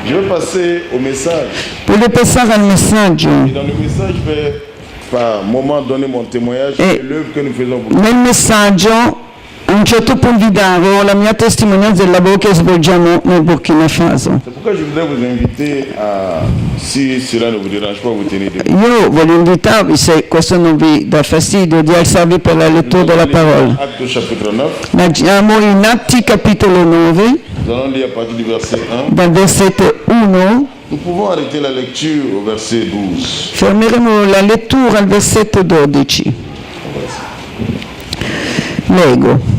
Je vais passer au message. Voglio passare al messaggio. Et dans le message, je vais par moment donner mon témoignage de l'œuvre que nous faisons pour Nel messaggio a un certo punto vi darò la mia testimonianza del lavoro che svolgiamo nel Burkina Faso. C'est pourquoi je voudrais vous inviter à, si cela ne vous dérange pas, vous tenez debout. Io voglio invitarvi, se questo non vi dà fastidio, di alzarvi per la lettura della parola. Acte chapitre 9. Leggiamo in Atti capitolo 9, Nous allons lire à partir du verset 1. dal versetto 1. Nous pouvons arrêter la lecture au verset 12. Fermeremo la lettura al versetto 12. Leggo.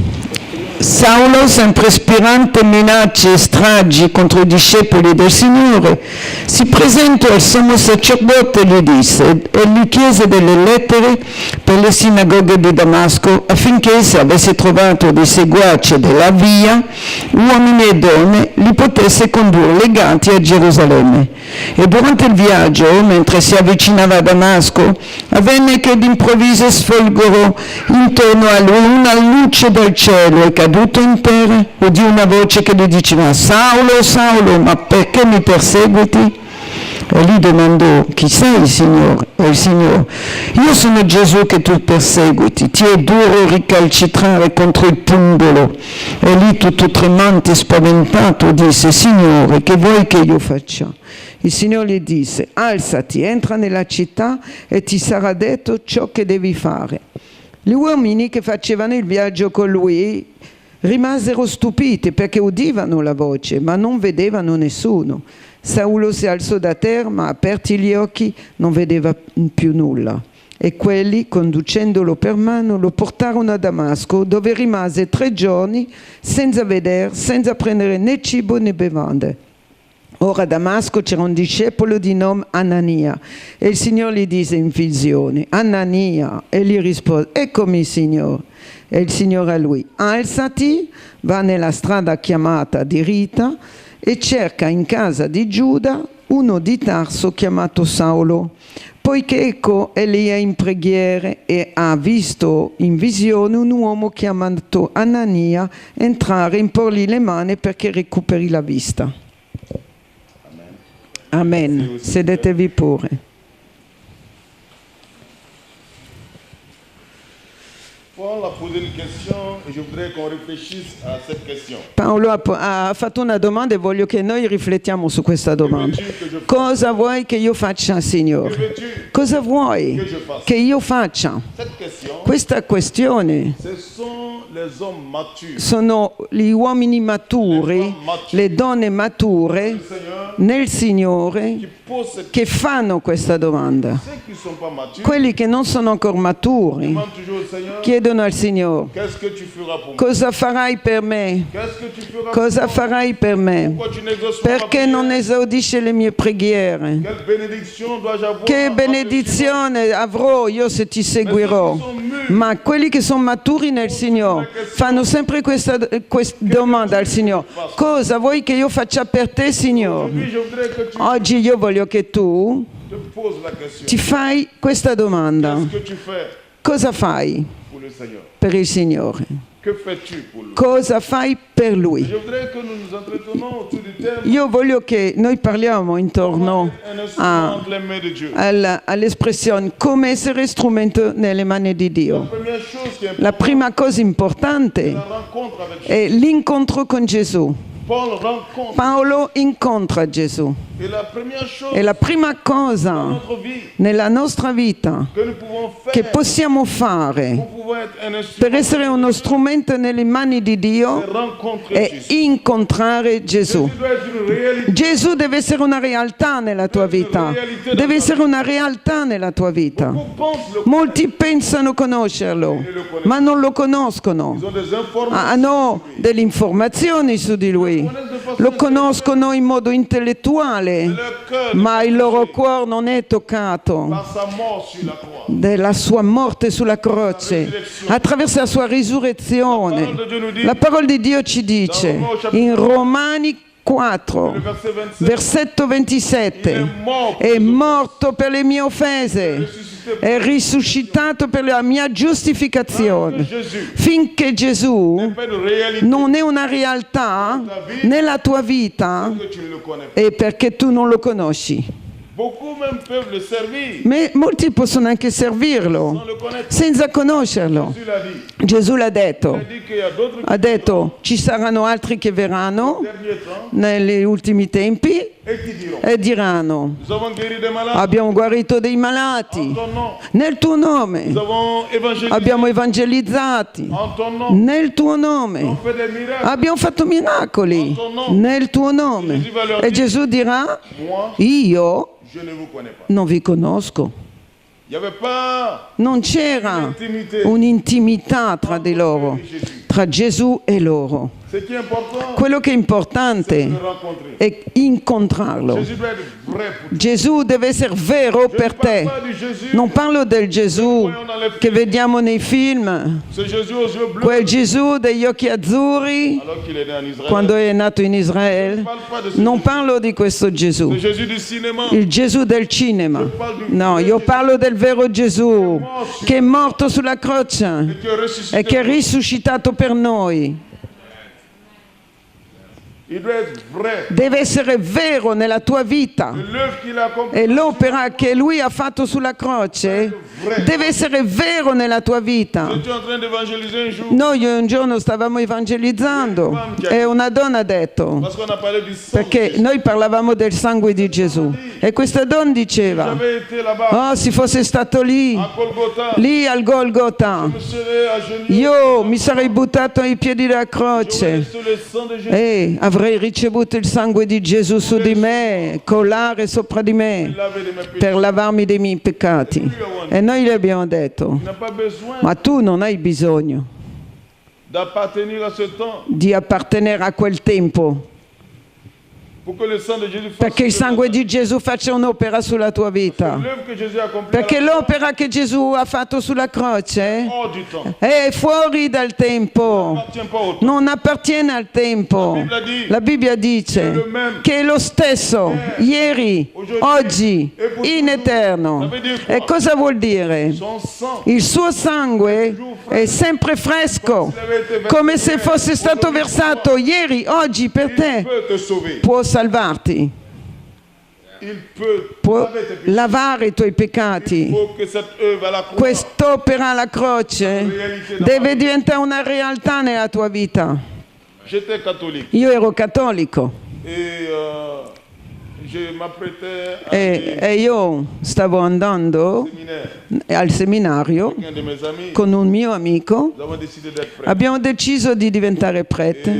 Saulo, sempre ispirante minacce e stragi contro i discepoli del Signore, si presentò al sommo sacerdote e gli disse, e gli chiese delle lettere per le sinagoghe di Damasco affinché, se avesse trovato dei seguaci della via, uomini e donne, li potesse condurre legati a Gerusalemme. E durante il viaggio, mentre si avvicinava a Damasco, avvenne che d'improvviso sfolgorò intorno a lui una luce dal cielo e caduto in terra, udì una voce che gli diceva: Saulo, Saulo, ma perché mi perseguiti? E gli domandò: chi sei, Signore? E il Signore: io sono Gesù che tu perseguiti, ti è duro ricalcitrare contro il pundolo. E lì, tutto tremante e spaventato, disse: Signore, che vuoi che io faccia? Il Signore gli disse: alzati, entra nella città e ti sarà detto ciò che devi fare. Gli uomini che facevano il viaggio con lui rimasero stupiti perché udivano la voce, ma non vedevano nessuno. Saulo si alzò da terra, ma aperti gli occhi non vedeva più nulla. E quelli, conducendolo per mano, lo portarono a Damasco, dove rimase 3 giorni senza vedere, senza prendere né cibo né bevande. Ora a Damasco c'era un discepolo di nome Anania, e il Signore gli disse in visione: Anania. E gli rispose: eccomi, Signore. E il Signore a lui: alzati, va nella strada chiamata diritta e cerca in casa di Giuda uno di Tarso chiamato Saulo, poiché ecco egli è in preghiere e ha visto in visione un uomo chiamato Anania entrare e imporgli le mani perché recuperi la vista. Amen. Sedetevi pure. Paul a posé une question et je voudrais qu'on réfléchisse à cette question. Paolo ha fatto una domanda e voglio che noi riflettiamo su questa domanda. Cosa vuoi che io faccia, Signore? Cosa vuoi che io faccia? Questa questione sono gli uomini maturi, le donne mature nel Signore che fanno questa domanda. Quelli che non sono ancora maturi chiedono al Signore: cosa farai per me? Cosa farai per me? Perché non esaudisce le mie preghiere? Che benedizione avrò io se ti seguirò? Ma quelli che sono maturi nel Signore fanno sempre questa domanda al Signore: cosa vuoi che io faccia per te, Signore? Oggi io voglio che tu ti fai questa domanda: cosa fai per il Signore? Cosa fai per Lui? Io voglio che noi parliamo intorno all'espressione come essere strumento nelle mani di Dio. La prima cosa importante è l'incontro con Gesù. Paolo incontra Gesù. E la prima cosa nella nostra vita che possiamo fare per essere uno strumento nelle mani di Dio è incontrare Gesù. Gesù deve essere una realtà nella tua vita. Deve essere una realtà nella tua vita. Molti pensano conoscerlo, ma non lo conoscono. Hanno delle informazioni su di Lui. Lo conoscono in modo intellettuale, ma il loro cuore non è toccato della sua morte sulla croce, attraverso la sua risurrezione. La parola di Dio ci dice in Romani 4, versetto 27, è morto per le mie offese è risuscitato per la mia giustificazione. Jésus Finché Gesù n'est pas une réalité non è una realtà nella tua vita, que tu ne le connais pas. è perché tu non lo conosci. Beaucoup même peuvent le servir Molti possono anche sans servirlo le connaître. senza conoscerlo. Jésus l'a dit. Gesù l'ha Il detto. a dit qu'il y a d'autres Ha detto ci saranno altri che verranno qui, derniers temps, negli ultimi tempi et qui diront e diranno nous avons guéri des malades abbiamo guarito dei en malati ton nom. nel tuo nome, Nous avons évangélisé abbiamo evangelizzati en ton nom. nel tuo On nome, fait des miracles. abbiamo fatto miracoli nel tuo nome. E Gesù dirà Moi, io je ne vous connais pas. non vi conosco. Il n'y avait pas Non c'era d'intimité un'intimità tra di loro, tra Gesù e loro. Ce qui est important, Quello che è c'est importante de le rencontrer. è incontrarlo. Jésus doit être vrai pour toi. Gesù deve essere vero Je ne per parle te. pas du Jésus, Non parlo del Gesù che vediamo nei film, ce Jésus aux yeux bleus, quel Gesù degli occhi azzurri alors qu'il est né en Israël. quando è nato in Je ne Israele. parle pas de ce Non Jésus. parlo di questo Gesù, Le Jésus du cinéma. il Gesù del cinema. No, io parlo del vero Gesù che è morto sulla croce Et qui est ressuscité. e che è risuscitato per noi. Il doit être vrai. Deve essere vero nella tua vita. L'œuvre qu'il a accomplie. E l'opera che lui ha fatto sulla croce deve essere vero nella tua vita. J'étais en train d'évangéliser un jour. Noi un giorno stavamo evangelizzando e una donna ha detto, Parce qu'on a parlé du sang. perché noi parlavamo del sangue di Gesù, e questa donna diceva, J'avais été là-bas, oh, se fosse stato lì, à Golgotha. lì al Golgotha, Je me serais agenouillé. io mi sarei buttato ai piedi della J'aurais croce reçu le sang de Jésus. e avrei ricevuto il sangue di Gesù su di me, collare sopra di me, Laver de mes péchés. per lavarmi dei miei peccati. E noi gli abbiamo detto, Il n'a pas besoin ma tu non hai bisogno d'appartenir à ce temps di appartenere a quel tempo, pour que le sang de Jésus fasse perché il sangue di Gesù faccia un'opera sulla tua vita. l'œuvre que Jésus a accomplie Perché l'opera che Gesù ha fatto sulla croce hors du temps. è fuori dal tempo, Ne appartient pas au temps. non appartiene al tempo. La Bibbia dice che è lo stesso ieri, oggi, in eterno. E cosa vuol dire? Son sang, Il suo sangue è sempre fresco, come se fosse stato versato ieri, oggi per il te. peut te sauver. Può salvarti, Il peut può laver tes péchés. lavare i tuoi Il peccati. faut que cette œuvre à la croix Quest'opera alla croce deve diventare una realtà nella tua vita. J'étais catholique Io ero cattolico et je m'apprêtais à aller e io stavo andando au séminaire al seminario avec un de mes amis. con un mio amico. Nous avons décidé d'être prêts. Abbiamo deciso di diventare Et prete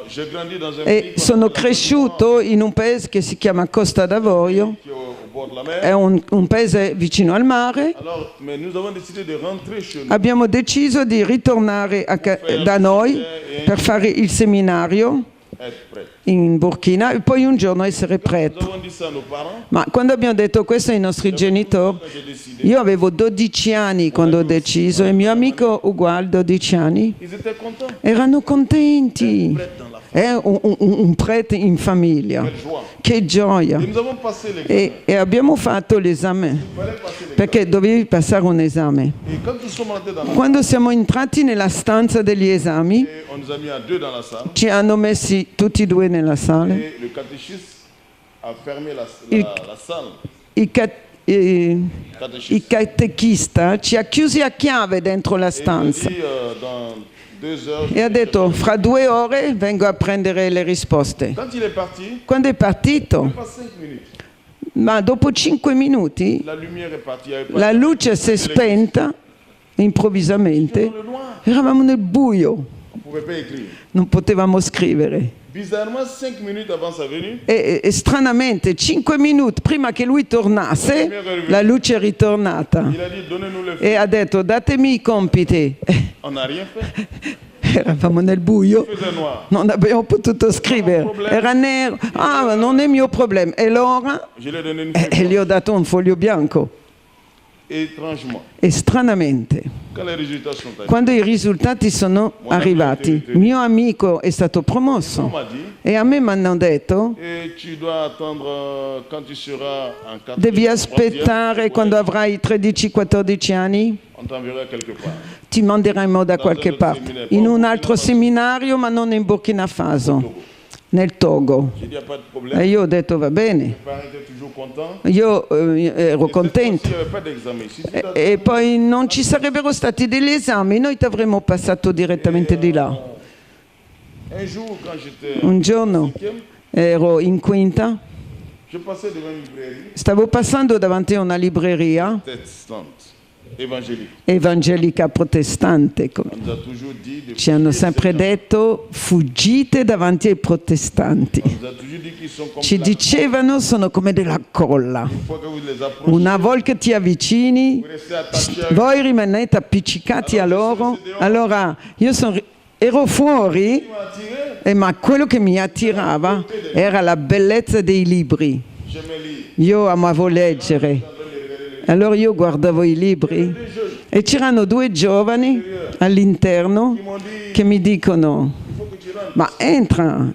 j'ai grandi dans un e pays qu'on sono appelle cresciuto in un paese che si chiama Costa d'Avorio, qui est au bord de la mer. è un paese vicino al mare. Alors, mais nous avons décidé de rentrer chez nous. Abbiamo deciso di ritornare da noi per fare il seminario Être prêts. in Burkina e poi un giorno essere Nous prete. avons dit ça à nos parents. Ma quando abbiamo detto questo ai nostri genitori, Quand j'ai décidé, io avevo 12 anni quando ho deciso e mio amico uguale 12 anni, ils étaient contents. erano contenti. Prêts dans la foi. È un prete in famiglia. Quelle joie. Che gioia. Et nous avons passé l'examen. E abbiamo fatto l'esame, Il fallait passer l'examen. perché dovevi passare un esame. Et quand nous sommes rentrés dans la Quando siamo entrati nella stanza degli esami, et on nous a mis à deux dans la salle, ci hanno messi tutti e due nella sala. et le catéchiste a fermé la salle. Il Catéchiste. catechista ci ha chiusi a chiave dentro la Et il me stanza dit, dans 2 heures, e ha detto fra 2 ore vengo a prendere le risposte. quand il est parti, Quando è partito, pas 5 minutes, ma dopo 5 minuti la lumière est partie. Il y avait pas la de- luce si è spenta improvvisamente, dans le noir. eravamo nel buio, On ne pouvait pas écrire. non potevamo scrivere. Bizarrement, 5 minutes avant sa venue, E stranamente 5 minuti prima che lui tornasse la luce è ritornata il a dit donnez-nous le feu. e ha detto datemi i compiti. On n'a rien fait. Eravamo nel buio, Il faisait noir. non abbiamo potuto scrivere, era nero. Ah, ma non è mio problema. E allora Je lui ai donné une e feuille. gli ho dato un foglio bianco étrangement, e stranamente, quand les résultats sont arrivés, quando i risultati sono arrivati, mio amico è stato on promosso m'a dit, e a me mi hanno detto et tu dois attendre quand tu seras en 4e, devi 3e, aspettare quando avrai 13-14 anni, on t'enverra quelque part. ti manderemo da qualche parte, in un altro seminario ma non in Burkina Faso, nel Togo. J'ai dit, il n'y a pas de E problème. io ho detto va bene, Les parents étaient toujours contents. io ero Il contento. n'y avait pas d'examen. Si tu dois- E poi non ci sarebbero stati degli esami, noi ti avremmo passato direttamente di là. Un jour, quand j'étais Un en giorno 5e, ero in quinta, je passais devant une librairie stavo passando davanti a una libreria protestante, évangélique. evangelica protestante. On nous a toujours dit de Ci hanno fuir sempre ces gens. detto fuggite davanti ai protestanti. On nous a toujours dit qu'ils sont comme Ci la- dicevano sono come della colla. Une fois que vous les approchez, Una volta che ti avvicini, vous restez attachés à eux. voi rimanete appiccicati a loro. Allora io ero fuori, Ils m'ont attiré. ma quello che mi attirava era la bellezza dei libri. J'aimais lire. Io amavo leggere. Allora io guardavo i libri e c'erano due giovani all'interno Ils m'ont dit, che mi dicono il faut que tu rentres. ma entra,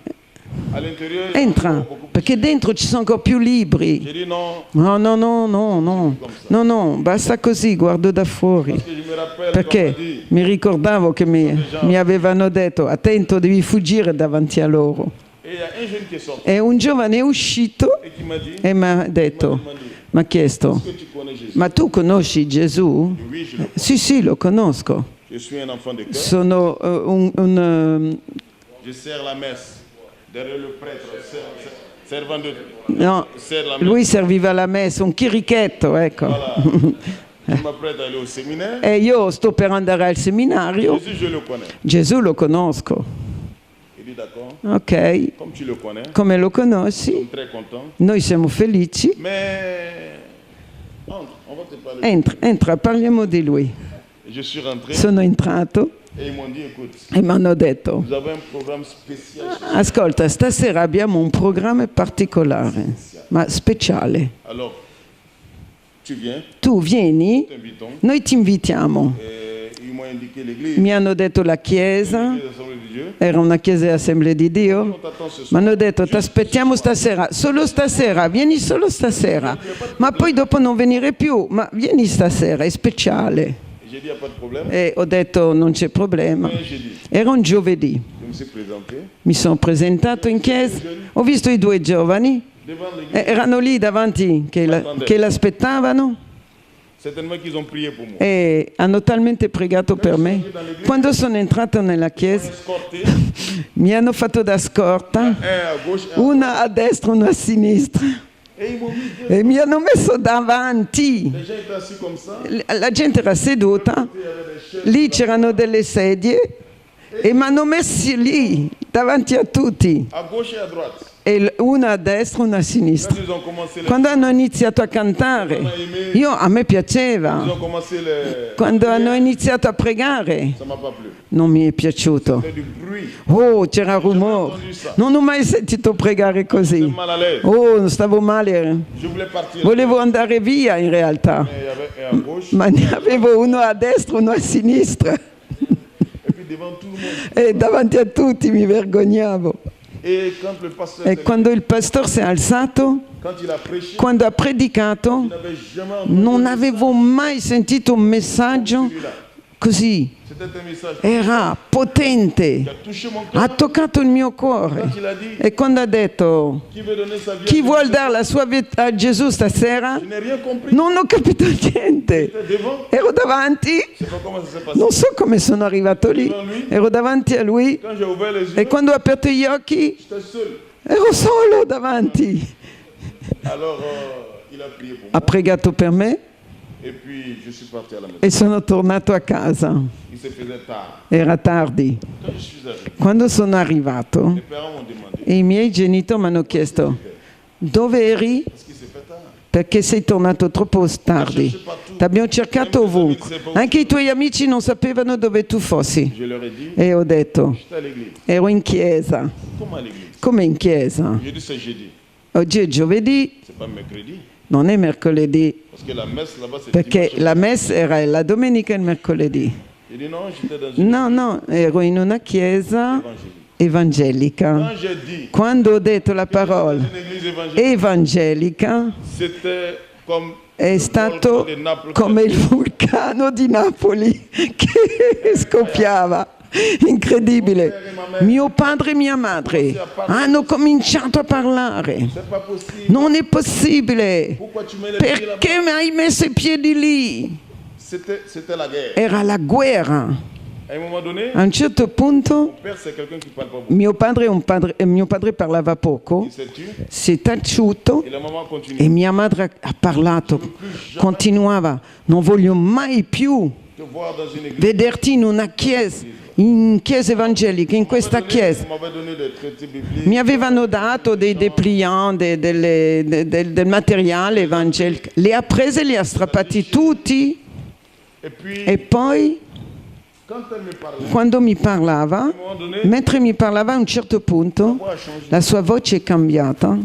À l'intérieur, entra, beaucoup plus. perché dentro ci sono ancora più libri. J'ai dit non, No, no, no, no, no, no, no, basta così, guardo da fuori. parce que je me rappelle qu'on m'a Perché dit, mi ricordavo che mi avevano detto attento, devi fuggire davanti a loro. et il y a un jeune qui est sorti E un giovane è uscito et qui m'a dit, e mi ha detto, mi ha chiesto, est-ce que tu connais Jésus? ma tu conosci Gesù? Oui, je le connais. Sì, sì, lo conosco. Je suis un enfant de cœur. Sono Je sers la messe derrière le prêtre, servant de... no, Sers la messe. lui serviva la messa, un chirichetto, ecco. Voilà. Je m'apprête à aller au séminaire. E io sto per andare al seminario, Jésus, je le connais. Gesù lo conosco. Il dit d'accord, Ok, comme tu le connais, come lo nous conosci? sommes très contents. Noi siamo felici. Mais entre, on va te parler. Entra, parliamo di lui. Je suis rentré Sono entrato et ils m'ont dit, écoute, e mi hanno detto, vous avez un programme spécial. ascolta, stasera abbiamo un programma particolare, ma speciale. Alors, tu viens, Tu vieni, t'invitons. noi ti invitiamo. Et ils m'ont indiqué l'église, Mi hanno detto la chiesa, l'église Assemblée de Dieu. era una chiesa Assemblea di On Dio. t'attend ce Mi soir. hanno detto ti aspettiamo stasera, solo stasera, vieni solo stasera, ma poi dopo non venire più, ma vieni stasera, è speciale. J'ai dit, il n'y a pas de problème. E ho detto non c'è problema. Mais j'ai dit, Era un giovedì, je me suis présenté mi sono presentato in chiesa, ho visto i due giovani, devant l'église. erano lì davanti che l'aspettavano Certainement qu'ils ont prié pour moi. e hanno talmente pregato per me. Quando sono entrato nella chiesa Escorté, mi hanno fatto da scorta, un à gauche et un una a destra, una a sinistra. Et ils m'ont mis deux. E mi hanno messo davanti. Les gens étaient assis comme ça. La gente era seduta, Il y avait des chaises lì c'erano delle sedie e mi hanno messi lì davanti a tutti, à gauche et à droite. e una a destra, una a Quand sinistra. ils ont commencé les... Quando hanno iniziato a cantare, a me Ils piaceva. ont commencé les... Quando hanno iniziato a pregare, Ça m'a pas plu. non mi è piaciuto. C'était du bruit. Oh, c'era rumore. Non ho mai sentito pregare così. J'étais mal à l'aise. Oh, stavo male. Je voulais partir. Volevo andare via in realtà, Mais il y avait un à gauche ma ne avevo uno a destra, uno a sinistra. et puis devant tout le monde. E davanti a tutti mi vergognavo. Et quand le pasteur, E quando il pastore si è alzato, quand il a prêché, quando ha predicato, je n'avais jamais entendu non avevo mai sentito un messaggio celui-là. così. C'était un message Era potente, qui a touché mon ha cœur. toccato il mio cuore. Quand il a dit, E quando ha detto, qui veut donner sa vie à chi Jésus? vuol dare la sua vita a Gesù stasera? Je n'ai rien compris. Non ho capito niente. J'étais devant. Ero davanti, Je sais pas comment ça s'est passé. non so come sono arrivato lì. Ero davanti a lui Quand j'ai ouvert les yeux, e quando ho aperto gli occhi j'étais seul. ero solo davanti. Alors, il a prié pour Ha moi. pregato per me Et puis, je suis parti à la maison. e sono tornato a casa. Il se faisait tard. Era tardi. Quand je suis arrivé, Quando sono arrivato, les parents m'ont demandé, i miei genitori mi hanno chiesto dove eri? est-ce qu'il s'est fait tard? Perché sei tornato troppo tardi. Ti abbiamo cercato ovunque. Anche i tuoi amici non sapevano dove tu fossi. Je leur ai dit, E ho detto, j'étais à l'église. ero in chiesa. Comment à l'église? Come in chiesa? J'ai dit, c'est jeudi. Oggi è giovedì, c'est pas mercredi. non è mercoledì, Parce que la messe là-bas, c'est perché dimanche. la messa era la domenica e il mercoledì. Il dit non, j'étais dans une No, ero in una chiesa évangélique. evangelica. Quand j'ai dit Quando ho detto la dans parola une église évangélique, evangelica, c'était comme è le stato volcan de Naples. come il vulcano di Napoli che scoppiava. Incredibile. Mio padre e mia madre hanno cominciato a parlare. C'est pas possible. Non è possibile. Pourquoi tu mets les pieds là-bas? Perché mi hai messo i piedi lì? C'était la guerre. Era la guerra. À un moment donné, A un certo punto mon père, c'est quelqu'un qui parle pas beaucoup. mio padre parlava poco, Il s'est tué si è taciuto et la maman e continue. mia madre ha parlato, continuava, non voglio mai più Te voir dans une église. vederti in chiesa evangelica, in questa chiesa. On m'avait donné des traités bibliques. Mi avevano dato dei dépliants, del materiale evangelico, li ha presi e li ha strappati tutti Et puis, e poi quand elle me parlait, quando mi parlava, à un moment donné, mentre mi parlava a un certo la punto, voix a changé. la sua voce è cambiata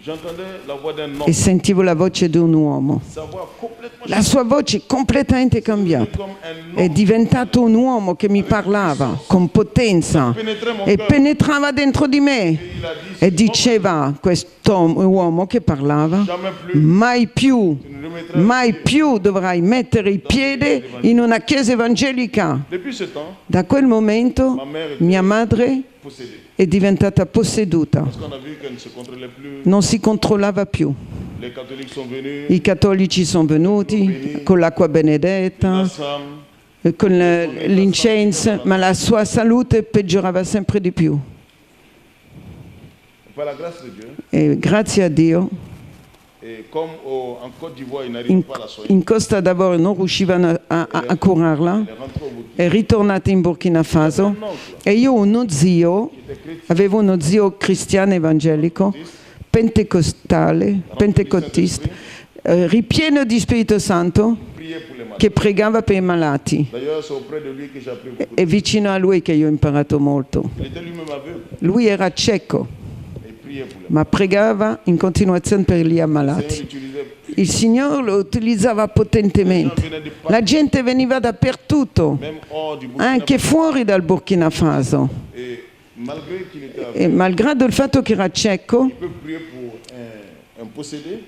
J'entendais la voix d'un homme. e sentivo la voce di un uomo. Sa voix complètement La sua voce è completamente cambiata. comme un È homme. diventato un uomo che mi parlava con potenza Pénétrait mon e cœur. penetrava dentro di me Il a dit, e diceva quest'uomo che parlava: jamais plus, mai più, tu ne remettras mai pied. più dovrai mettere il piede in una chiesa evangelica. Depuis ce temps, Da quel momento mia madre possédé. è diventata posseduta, Parce qu'on a vu qu'elle ne se contrôlait plus. non si controllava più. Les catholiques sont venus. I cattolici sono venuti con l'acqua benedetta, Ensemble. con l'incenso, ma la sua salute peggiorava sempre di più. Par la grâce de Dieu. E grazie a Dio, Et comme en Côte d'Ivoire, ils n'arrivent in, pas à la soigner. in Costa d'Avorio non riuscivano a curarla, Elle est rentrée au Burkina. è ritornata in Burkina Faso Mon oncle, e io ho uno zio, qui était chrétien, avevo uno zio cristiano evangelico, pentecostista, ripieno di Spirito Santo, priait pour les malades. che pregava per i malati. D'ailleurs, c'est auprès de lui que j'ai appris beaucoup. È vicino a lui che io ho imparato molto. Il était lui-même aveugle. Lui era cieco, Et il priait pour les ma pregava in continuazione per gli malades. Il ammalati. utilisait. Il Signore lo utilizzava potentemente. La gente veniva dappertutto, Même hors du Burkina. anche fuori dal Burkina Faso. Et malgré qu'il était aveugle, E malgrado il fatto che era cieco, il peut prier pour un possédé.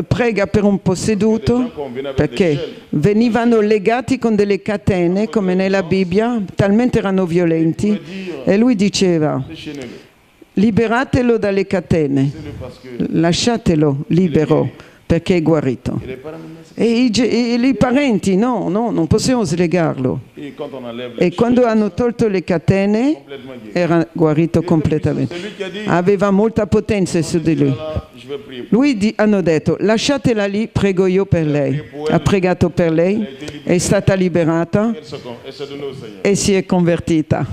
prega per un posseduto perché venivano legati con delle catene, come nella Bibbia, talmente erano violenti. E lui diceva: Déchaînez-le. liberatelo dalle catene, C'est parce que lasciatelo libero perché è guarito. il est pas ramené. E i parenti, no, non possiamo slegarlo. Et quand on enlève les E quando hanno tolto le catene, complètement guéri. era guarito completamente. C'est lui qui a dit, Aveva molta potenza su di lui. voilà, je vais prier pour Lui hanno detto: lasciatela lì, prego io per lei. Ha pregato per lei, è stata liberata elle. Elle s'est donnée au Seigneur. e si è convertita.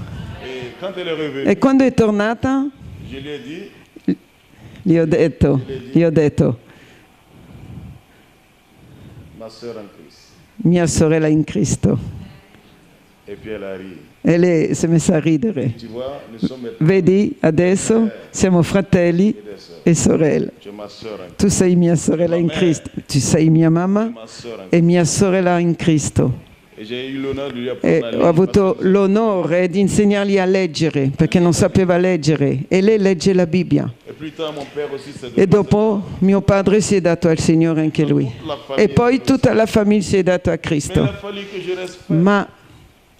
Et quand elle est revenue, E quando è tornata, je lui ai dit, gli ho detto, ma sœur en Christ. mia sorella in Cristo. Et puis elle a ri. E lei si è messa a ridere. Tu vois, nous sommes maintenant Vedi, adesso siamo fratelli des sœurs. e sorelle. Tu es ma sœur en Christ. Tu sei mia sorella in Cristo, tu sei mia mamma Ma sœur en Christ. e mia sorella in Cristo. Et j'ai eu l'honneur de lui E apprendre à lire. ho avuto l'onore di insegnargli a leggere perché non sapeva leggere e lei legge la Bibbia. Et plus tard, mon père aussi s'est E donné. dopo mio padre si è dato al Signore anche lui. E poi tutta la famiglia si è data a Mais il Cristo. a fallu que je reste ferme. Ma,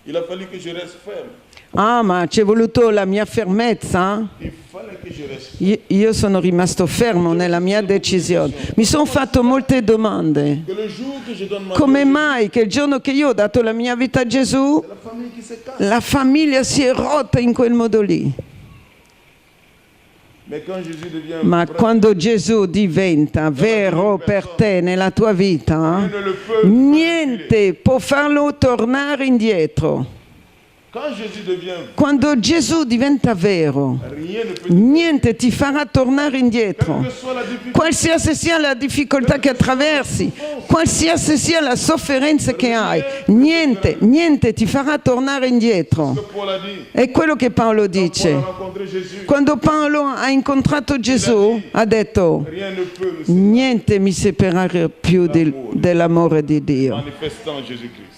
Il a fallu que je reste ferme. ma c'è voluto la mia fermezza? Il fallait que je reste ferme. Io sono rimasto fermo nella mia decisione. Mi sono fatto molte domande. Que le jour que je donne ma Come vie, mai che il giorno che io ho dato la mia vita a Gesù, c'est la famille qui se casse. la famiglia si è rotta in quel modo lì? Mais quand Jésus devient Ma vrai, quando Gesù diventa vero per te nella tua vita, Dieu ne le peut niente può farlo tornare indietro. Quand Jésus devient, Quando Gesù diventa vero, rien ne peut, niente ti farà tornare indietro. quelle que soit la difficulté, Qualsiasi sia la difficoltà che attraversi, qualsiasi sia la sofferenza che hai, niente ti farà tornare indietro. que Paul a dit. È quello che Paolo Paul dice. a rencontré Jésus. Quando Paolo ha incontrato Gesù, ha detto: Rien ne peut le niente mi separerà più dell'amore di Dio. manifestant Jésus-Christ.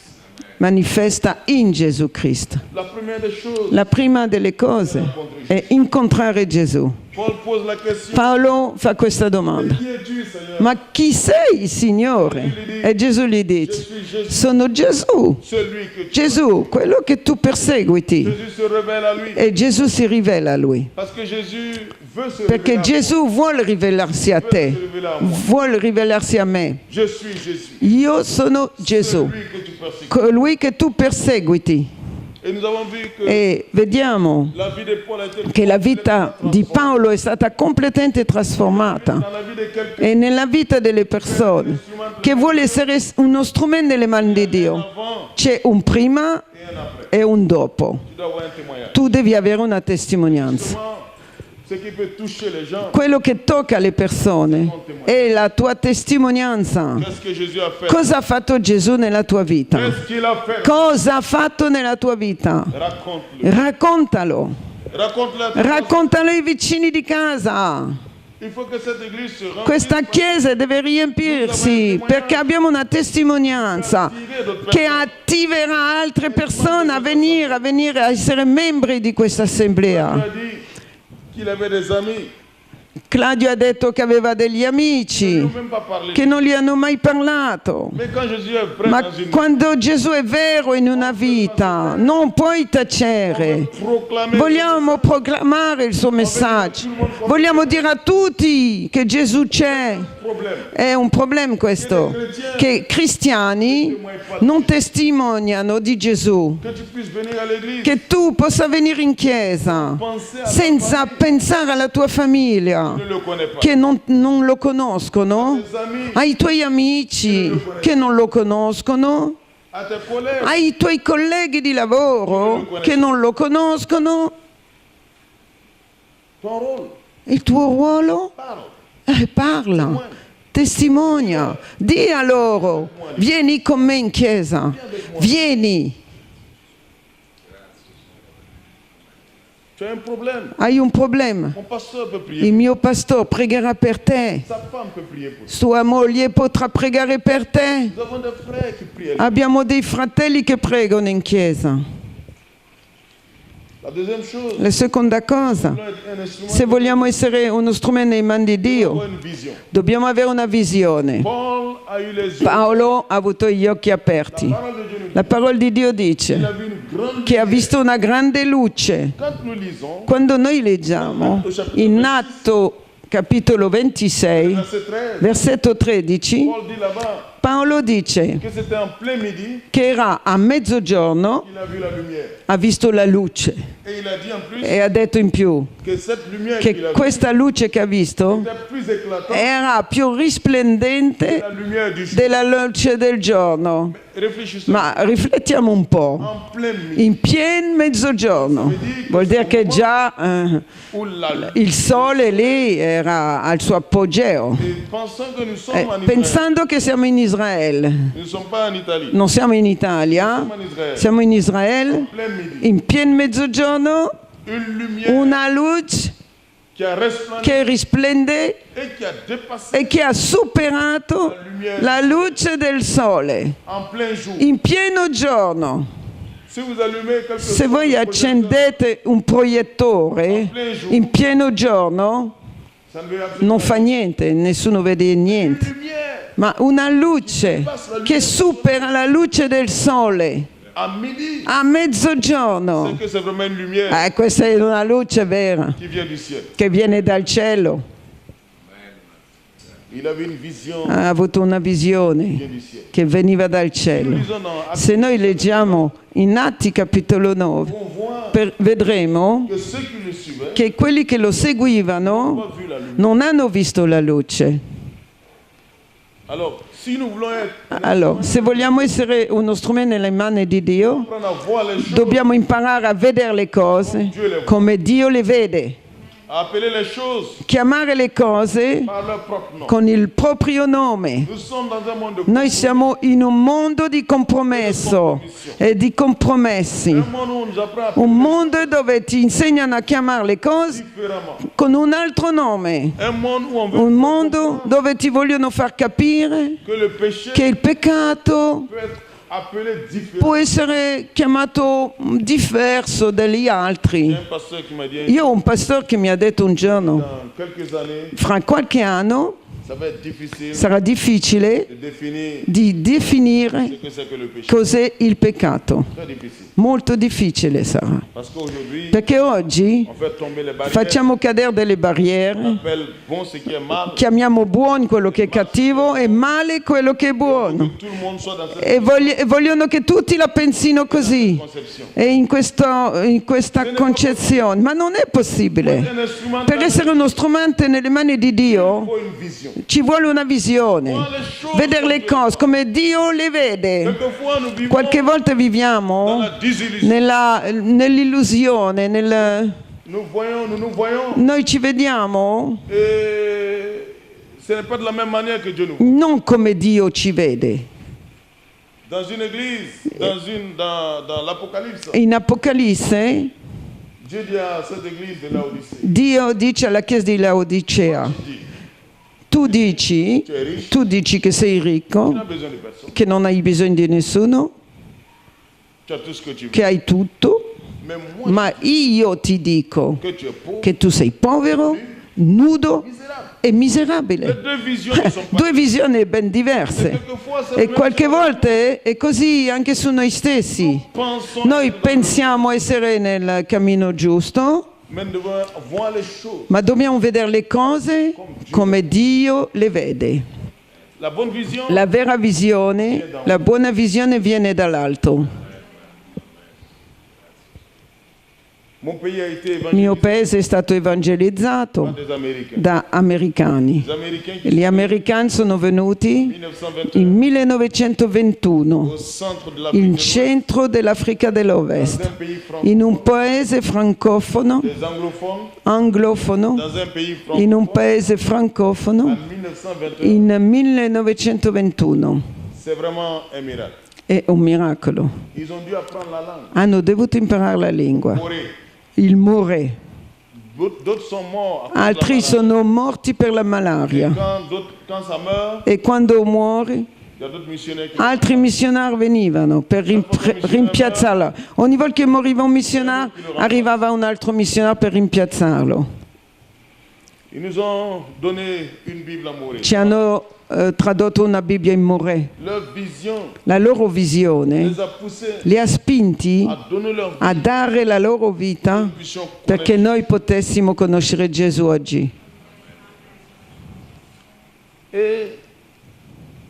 Manifesta in Gesù Cristo. La première des choses, La prima delle cose è incontrare Gesù. Paul pose la question, Paolo fa questa domanda: qui es-tu, Seigneur? ma chi sei, Signore? E Gesù gli Je dice: suis Jésus, sono Gesù. celui que tu... Gesù, quello che tu perseguiti. Jésus se révèle à lui. E Gesù si rivela a lui. Parce que Jésus veut se Perché révéler à Gesù vuole rivelarsi a moi, te, veut se révéler à moi. vuole rivelarsi a me. Je suis Jésus, Io sono Gesù, celui que tu persèques. colui che tu perseguiti. Et nous avons vu que E vediamo la vie de Paul a été che la vita di Paolo è stata completamente trasformata. dans la vie de quelqu'un E nella vita delle persone che vuole essere uno strumento nelle mani di Dio avant c'è un prima et un après. e un dopo. Tu dois avoir un témoignage. Tu devi avere una testimonianza. Comment ce qui peut toucher les gens, Quello che tocca le persone è la tua testimonianza. qu'est-ce que Jésus a fait? Cosa ha fatto Gesù nella tua vita? Qu'est-ce qu'il a fait? Cosa ha fatto nella tua vita? Raconte-le. Raccontalo. Raconte-le à tous. Raccontalo ai vicini di casa. Il faut que cette église se remplisse. Questa chiesa deve riempirsi perché abbiamo una testimonianza che attiverà altre persone a venire a essere membri di questa Il assemblea. a dit qu'il avait des amis. Claudio ha detto che aveva degli Ils amici n'ont même pas parlé. che non gli hanno mai parlato. Mais quand Jésus est vrai Ma dans une quando Gesù è vero in una vita, non puoi tacere. proclamer Vogliamo proclamare il suo messaggio. Vogliamo dire a tutti che Gesù c'è. le problème. È un problema questo, che cristiani non testimoniano di Gesù, Que tu puisses venir à l'église, che tu possa venire in chiesa penser à senza pensare alla tua famiglia, ne le connais pas. che non lo conoscono, Tes amis, ai tuoi amici che non lo conoscono, à tes collègues, ai tuoi colleghi di lavoro che non lo conoscono. ton rôle, Il tuo ruolo? parle. Parla, testimonia, di a loro, vieni con me in chiesa, vieni, Tu as un problème. hai un problema, Mon pasteur peut prier. il mio pastore pregherà per te, Sa femme peut prier pour toi. sua moglie potrà pregare per te, Nous avons des frères qui prient. abbiamo dei fratelli che pregano in chiesa. La deuxième chose, La seconda cosa, nous avons un instrument se vogliamo essere uno strumento nei mani di pour Dio, une vision. dobbiamo avere una visione. Paul a eu les yeux. Paolo ha avuto gli occhi aperti. La parole de Dieu nous dit La parola di Dio qu'il dice a vu une grande che ha lumière. visto una grande luce. Quand nous lisons, Quando noi leggiamo in Atto capitolo 26, verset 13, versetto 13, Paul dit là-bas Paolo dice que c'était en plein midi che era a mezzogiorno, qu'il a vu la lumière. ha visto la luce Et il a dit en plus e ha detto in più que cette lumière qu'il che a vue questa luce che ha visto était plus éclatante era più que risplendente la lumière du jour. della luce del giorno. Réfléchissons. Ma riflettiamo un po'. En plein midi, In pieno mezzogiorno vuol dire che già où la il sole lì era al suo apogeo. Et pensant que nous sommes en Israël, Pensando che siamo in Israele, nous ne sommes pas en Italie, non siamo in Italia, nous sommes en Israël. siamo in Israele, En plein midi, in pieno mezzogiorno, une lumière una luce qui a resplendi che risplende et qui a dépassé e che ha superato la luce del sole, en plein jour. in pieno giorno. Si vous allumez quelque Se chose, voi accendete un proiettore in pieno giorno, ça ne veut absolument non fa niente, nessuno vede niente. une lumière Ma una luce che supera la luce del sole à midi. a mezzogiorno. C'est que c'est vraiment une lumière Questa è una luce vera qui vient du ciel. che viene dal cielo. Il avait une vision Ha avuto una qui visione vient du ciel. che veniva dal Nous cielo. lisons dans Actes, Se noi leggiamo in Atti capitolo 9, on voit vedremo que ceux qui le suivaient che quelli che lo n'ont seguivano pas vu la lumière. non hanno visto la luce, Alors, si nous voulons être, Allora, se vogliamo essere uno strumento nelle mani di Dio, apprendre à voir les choses, dobbiamo imparare a vedere le cose come Dio le vede, à appeler les choses chiamare le cose par leur propre nom. con il proprio nome. Nous sommes dans un monde de Noi siamo in un mondo di compromesso e di compromessi, un monde où on nous apprend à appeler un mondo dove ti insegnano a chiamare le cose différemment. con un altro nome, Un monde où on veut un mondo dove ti vogliono far capire que le péché che il peccato peut être appelé différent. può essere chiamato diverso dagli altri. Il y a un pasteur qui m'a dit, Io ho un pastore che mi ha detto un giorno, dans quelques années, fra qualche anno ça va être difficile sarà difficile de définir di definire ce que c'est que le péché. cos'è il peccato. Très difficile. Molto difficile sarà. Parce qu'aujourd'hui, Perché oggi on fait tomber les barrières, facciamo cadere delle barriere, on appelle bon ce qui est mal, chiamiamo buono quello che è cattivo e male quello che è buono. que tout le monde soit dans cette E vogliono che tutti la pensino così conception. e in questa concezione, ma non è possibile. Un instrument Per essere uno strumento nelle mani di Dio il faut une vision. ci vuole una visione, vedere le cose come Dio le vede. Quelquefois, nous vivons Qualche volta dans viviamo la désillusion. nell'illusione, Nous nous voyons, noi ci vediamo et ce n'est pas de la même manière que Dieu nous voit. non come Dio ci vede. Dans une église, dans l'Apocalypse, In Apocalisse Dieu dit à cette église de Laodicée, Dio dice alla chiesa di Laodicea, il dit, tu dici che sei tu ricco, n'as besoin de personne, che non hai bisogno di nessuno, tu as tout ce que tu veux. che hai tutto, Mais moi, ma io ti dico que tu es pauvre, che tu sei povero, nudo e miserabile. les deux visions ne sont pas. Due visioni ben diverse. Quelquefois, c'est E le qualche même volta è così anche su noi stessi. pensons, Noi pensiamo essere nel cammino giusto, mais nous devons voir les choses. ma dobbiamo vedere le cose come Dio le vede. La bonne vision, La vera visione, la buona visione viene dall'alto. mon pays a été Il mio évangélisé paese è stato par evangelizzato des Américains. da americani. Les Américains qui Gli sont americani sono venuti en in 1921 1921 au centre de l'Afrique in de l'Ouest, centro dell'Africa dans dell'Ovest, un pays francophone, in un paese francofono, des anglophones, anglofono, dans un pays in un francophone, paese francofono en 1921. in 1921. C'est vraiment un miracle. È un miracolo. Ils ont dû apprendre la langue. Hanno dovuto imparare la lingua, Moré. il more. D'autres sont morts. à cause de la Altri maladie. sono morti per la malaria Quand ça meurt, e quando muore il y a d'autres missionnaires qui altri missionari venivano per rimpiazzarlo. Ogni volta che moriva un missionario arrivava un altro missionario per rimpiazzarlo. Ils nous ont donné une Bible à Moré. Ci hanno tradotto una Bibbia in more. Leur vision La loro visione les a poussés li ha spinti à donner leur vie a dare la loro vita pour que nous puissions perché connaître. noi potessimo conoscere Gesù oggi. Et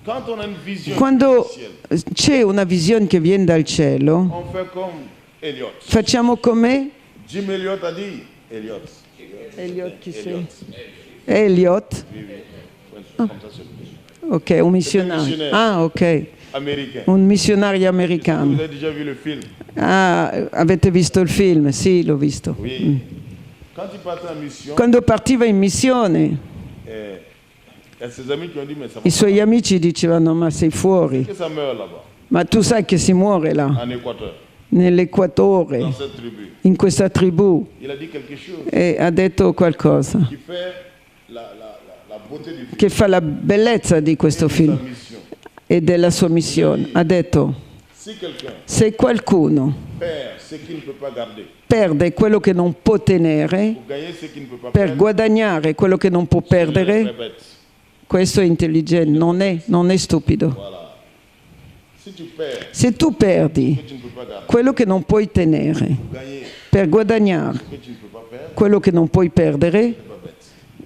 quand on a une vision Quando du ciel, c'è una visione che viene dal cielo, on fait comme Eliot. facciamo come Jim Eliot a dit, Eliot. Eliot, chi sei? Eliot. Eliot, Oui, oui. Comme ça, c'est ok, un missionario. missionario. Ah, ok, américain. un missionario Vous americano. avez déjà vu le film? Ah, avete visto il film? Sì, l'ho visto. Oui. Quand il partait en mission, Quando partiva in missione, il y a ses amis qui ont dit, mais ça va i suoi amici dicevano, ma sei fuori, que ça meurt là-bas, ma tu sai che si muore là, en Équateur, nell'Equatore, dans cette tribu. in questa tribù, Il a dit quelque chose e ha detto qualcosa qui fait la beauté du film, che fa la bellezza di questo de sa film mission. e della sua missione. Ha detto, Si quelqu'un se qualcuno perd ce qu'il ne peut pas garder, perde quello che non può tenere pour gagner ce qu'il ne peut pas per perdre, guadagnare quello che non può c'est très perdere, bête. questo è intelligente, non è stupido. Voilà. Si tu perds Se tu perdi ce que tu ne peux pas garder, quello che non puoi tenere pour gagner per guadagnare ce que tu ne peux pas perdre, quello che non puoi perdere, c'est pas bête.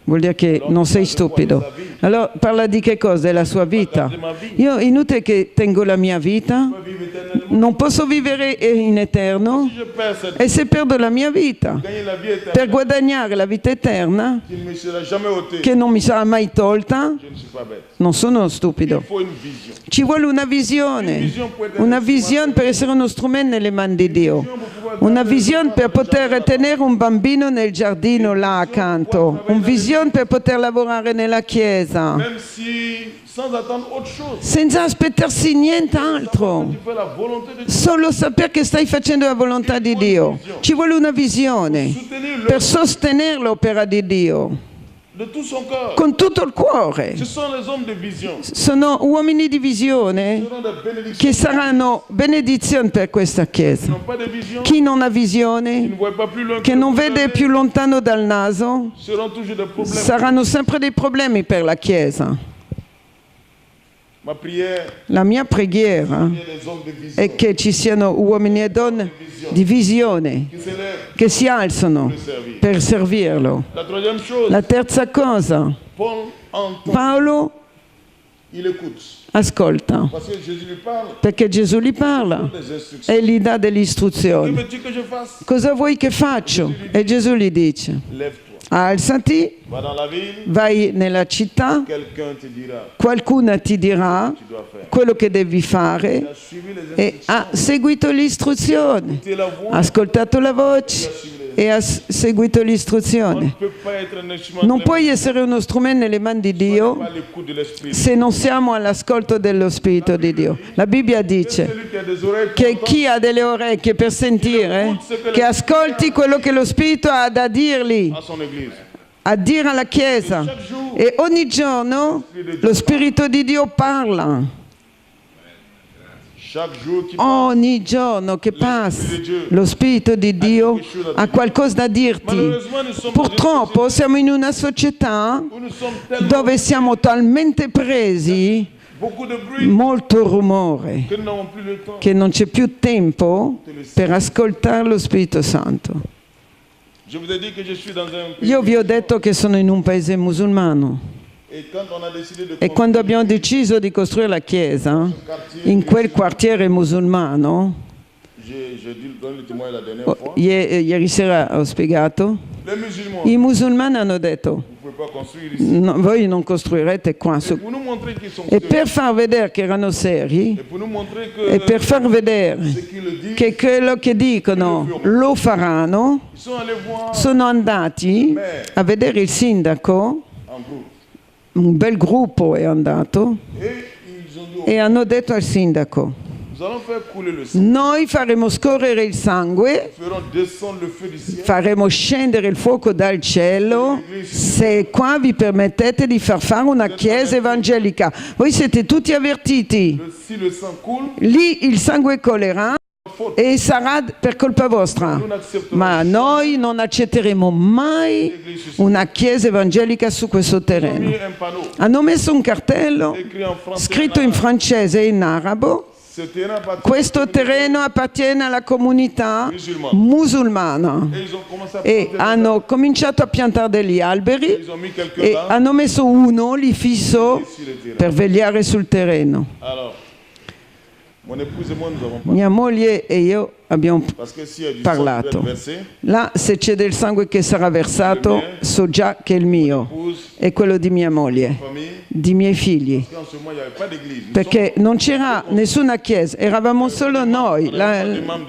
vuol dire che non sei stupido. Allora parla di che cosa? Della sua vita. Io inutile che tengo la mia vita, Tu peux vivre éternellement éternellement, non posso vivere in eterno, si je perds cette e se perdo la mia vita gagner la vie per éternelle, guadagnare la vita eterna, qui ne me sera jamais ôtée, che non mi sarà mai tolta, je ne suis pas bête. non sono Il stupido. faut une vision. Ci vuole una visione per essere uno strumento nelle mani di Dio, una visione per poter tenere un bambino nel giardino là accanto, una visione per poter lavorare nella chiesa, Même si, sans attendre autre chose, senza aspettarsi nient'altro, tu fais la volonté de Dieu. solo sapere che stai facendo la volontà di Dio. Ci vuole una visione Soutenir per le sostenere l'opera di Dio de tout son corps. con tutto il cuore. Ce sont les hommes de vision. Sono uomini di visione Seront des bénédictions. che saranno benedizione per questa Chiesa. Qui n'ont pas de vision, Chi non ha qui visione, ne voient pas plus loin che que non le vede nez, più lontano dal naso, seront toujours des problèmes. saranno sempre dei problemi per la Chiesa. Ma prière, La mia preghiera il y a des hommes de vision è che ci siano uomini e donne di visione qui s'élèvent che si alzano pour le servir. per servirlo. La troisième chose, La terza cosa, Paul entend, Paolo il écoute. ascolta, Parce que Jésus lui parle, perché Gesù gli parla des instructions. e gli dà delle Que istruzioni. veux-tu que je fasse? Cosa vuoi che faccio? E Gesù gli dice, Lève-toi. alzati, Va dans la ville, vai nella città, quelqu'un te dira qualcuno ti dirà ce que tu dois faire. quello che devi Tu fare as suivi les e instructions, ha seguito le istruzioni, tu es la voix, ha ascoltato la voce e ha seguito on ne l'istruzione. peut pas être un instrument Non de puoi essere uno strumento nelle mani di Dio pas l'écoute de l'esprit. se non siamo all'ascolto dello Spirito di Dio. La Bibbia dice Celui qui a des oreilles che pour chi ha delle orecchie per sentire, che ascolti quello che lo Spirito ha da dirgli, entendre à son église. a dire alla Chiesa. E ogni giorno lo Spirito di Dio parla. Chaque jour qui passe, Ogni giorno che passa lo Spirito di Dio ha qualcosa da dirti. malheureusement, nous sommes Purtroppo siamo in una società où nous sommes tellement dove siamo talmente presi, beaucoup de bruit molto rumore, que nous n'avons plus le temps. che non c'è più tempo per ascoltare lo Spirito Santo. Je vous ai dit que je suis dans un pays Io vi ho detto che sono in un paese musulmano et quand on a décidé de e quando abbiamo deciso di costruire la chiesa in quel quartiere musulmano, j'ai dû donner le témoin la dernière fois, ieri sera ho spiegato, les musulmans, i musulmani hanno detto vous ne pouvez pas construire ici. no, voi non costruirete qua. Pour nous montrer qu'ils sont E sérieux, per far vedere che erano seri et pour nous montrer e que per far vedere ce qu'ils le disent, che quello che dicono lo faranno, ils sont allés voir sono andati a vedere il sindaco, en groupe. un bel gruppo è andato Et ils ont dit, oh, e hanno detto al sindaco: nous allons faire couler le sang. noi faremo scorrere il sangue, Nous ferons descendre le feu du ciel. faremo scendere il fuoco dal cielo se qua vi permettete di far fare una chiesa evangelica. Voi siete tutti avvertiti, Si le sang coule, lì il sangue colerà faute. e sarà per colpa vostra. Nous n'accepterons Ma noi non accetteremo mai una chiesa evangelica su questo Ils ont terreno. mis un panneau Hanno messo un cartello écrit en français. scritto in francese e in arabo. Ce terrain appartient Questo terreno appartiene alla comunità musulmana Et ils ont commencé à e planter hanno cominciato a piantare degli alberi Ils ont mis quelques e lampes hanno messo uno lì fisso sur le terrain. per vegliare sul terreno. Alors, mon épouse et moi, nous avons pas. Mia moglie e io abbiamo Parce que s'il y a du sang qui parlato. peut être versé, Là, se c'è del sangue che sarà versato, so già che è il mio épouse, è quello di mia moglie, famille, di miei figli. parce qu'en ce moment, il n'y avait pas d'église. Nous Perché non c'era nessuna chiesa, eravamo solo noi,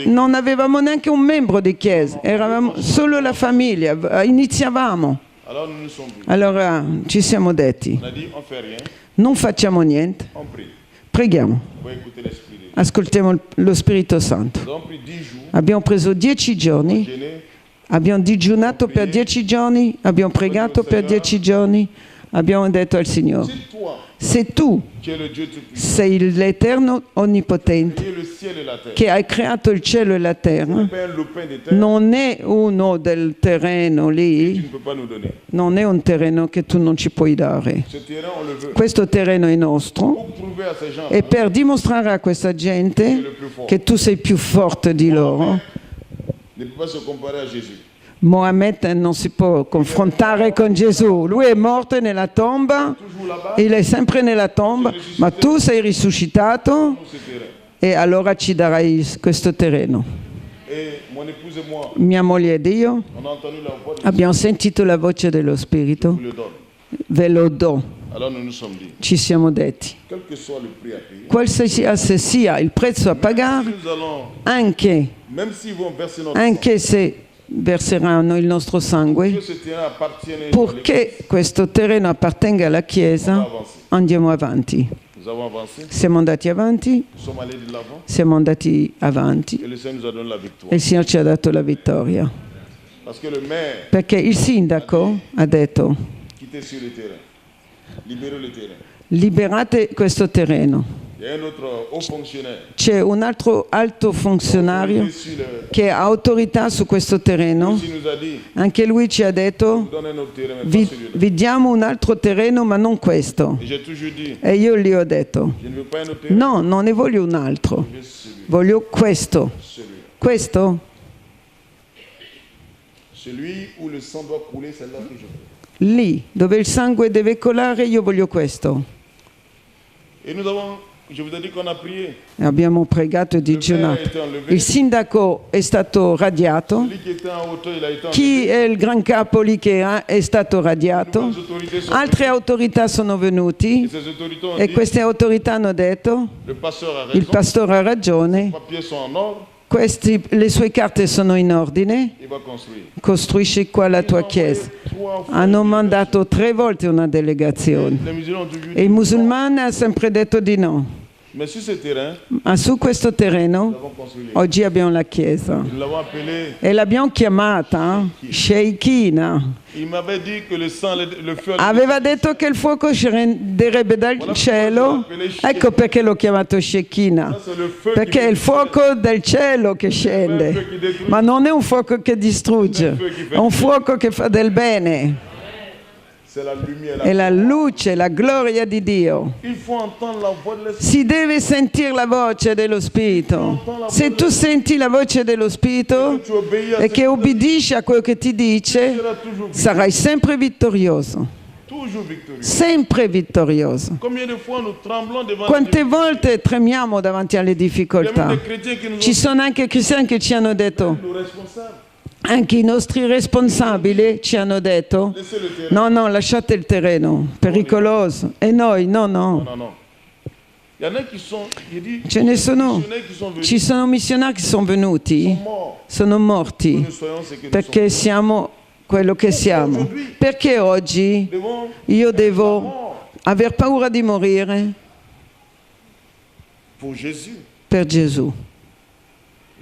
non avevamo neanche un membro di chiesa, eravamo solo la famiglia, iniziavamo. Alors nous nous sommes vus. Allora ci siamo detti, On a dit, on fait rien, non facciamo niente, on prie. preghiamo, On va écouter l'Esprit de Dieu. ascoltiamo lo Spirito Santo. Nous avons pris 10 jours, Abbiamo preso 10 giorni, gênés, abbiamo digiunato per 10 giorni, abbiamo pregato per 10 giorni, abbiamo detto al Signore, si toi, se tu qui es le Dieu Tout-Puissant, sei l'Eterno Onnipotente qui est le ciel et la terre, che hai creato il cielo e la terra, n'est pas un lopin de terre non è uno del terreno que tu lì, ne peux pas nous donner. non è un terreno che tu non ci puoi dare. Ce terrain, on le veut. Questo terreno è nostro Pour prouver à ces gens e per dimostrare a questa gente che tu sei più forte di loro, ne peut pas se comparer à Jésus. Mohammed non si può confrontare con Gesù. Lui è morto nella tomba, Toujours là-bas, il è sempre nella tomba, ma tu sei risuscitato ce terrain. e allora ci darai questo terreno. Et mon épouse et moi, Mia moglie ed io on a entendu la voix de abbiamo sentito la voce dello Spirito, vous le donne. ve lo do, Alors nous nous sommes dit, ci siamo detti. quel que soit le prix à payer, Qualsiasi sia il prezzo a si pagare, nous allons, anche, même s'ils vont verser notre anche se verseranno il nostro sang, sangue, que ce terrain appartienne à purché questo terreno appartenga alla Chiesa, andiamo avanti. Nous avons avancé, Siamo andati avanti, nous sommes allés de l'avant siamo andati avanti et le Seigneur nous a donné la e victoire. il Signore ci ha dato la vittoria. Parce que le maire Perché il sindaco ha detto: quittait sur le terrain, libérez le terrain. liberate questo terreno. Il y a un autre haut fonctionnaire C'è un altro alto funzionario qui est sur le, che ha autorità su questo terreno. qui nous a dit, Anche lui ci ha detto: donnez notre terrain, mais vi, pas celui-là. vi diamo un altro terreno, ma non questo. Et j'ai toujours dit, E io gli ho detto: je ne veux pas un autre terrain, no, non ne voglio un altro, je veux celui, voglio questo. celui-là. Questo, Celui où le sang doit couler, c'est là que je veux. lì dove il sangue deve colare, io voglio questo. Et nous avons, je vous ai dit qu'on a prié. E abbiamo pregato e Le maire a digiunato. été enlevé. Il sindaco è stato radiato. Celui qui était en hauteur, il a été enlevé. Chi è il gran capo lì è stato radiato. Les autorités sont Altre autorità sono venues. venuti Et ces autorités ont e dit, queste autorità hanno detto: le pasteur a il raison, pastore ha les ragione, papiers sont en ordre, le sue carte sono in ordine, il va construire. costruisci qua la tua chiesa. Hanno mandato 3 volte una delegazione Les musulmans ont toujours e dit, i musulmani hanno sempre detto di no. mais sur ce terrain, Ma su questo nous terreno avons construit. oggi abbiamo la chiesa Nous l'avons appelé. e l'abbiamo chiamata Sheikina. Il m'avait dit que le sang, le feu, Aveva detto che il fuoco scenderebbe dal cielo, ecco perché l'ho chiamato Shekinah, ça, c'est le feu perché è il fuoco del cielo che scende, ma non è un fuoco che distrugge, è un fuoco che fa del bene, c'est la lumière. è la luce, la gloria di Dio. Il faut entendre la voix de l'Esprit. Si deve sentire la voce dello Spirito. Se tu senti la voce dello Spirito Tu obéis à e ce che obbedisci a quello che ti dice, tu seras toujours, sarai sempre vittorioso, toujours victorieux. sempre vittorioso. Combien de fois nous tremblons devant Quante volte tremiamo davanti alle Il y a difficoltà? même des chrétiens qui nous Ci ont sono anche cristiani che ci hanno detto, dit, nos responsables, anche i nostri responsabili ci hanno detto: laissez le terrain. no, no, lasciate il terreno, pericoloso. E noi, no, no. Non, non. Il y en a qui sont, il dit, Ce ne sono, missionnaires qui sont venus, ci sono missionari che sono venuti, sont morts. sono morti, Nous soyons ce que nous perché siamo quello che siamo. Perché oggi sommes. Devons io devo aver paura di morire pour Jésus. per Gesù?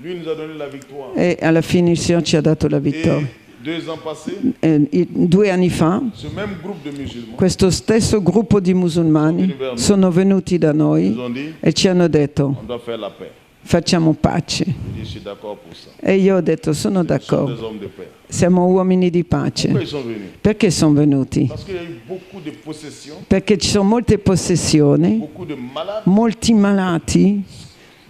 Lui nous a donné la victoire. E alla fine il Signore ci ha dato la vittoria. Et 2 ans passés, 2 anni fa ce même groupe de musulmans questo stesso gruppo di musulmani sono venuti da nous noi ont dit, e ci hanno detto: on doit faire la paix. facciamo pace. Je dis, je suis d'accord pour ça. E io ho detto: sono Nous sommes d'accordo, des hommes de paix. siamo uomini di pace. Pourquoi ils sont venus? Perché sono venuti? Parce qu'il y a eu beaucoup de possessions, Perché ci sono molte possessioni, beaucoup de malades, molti malati,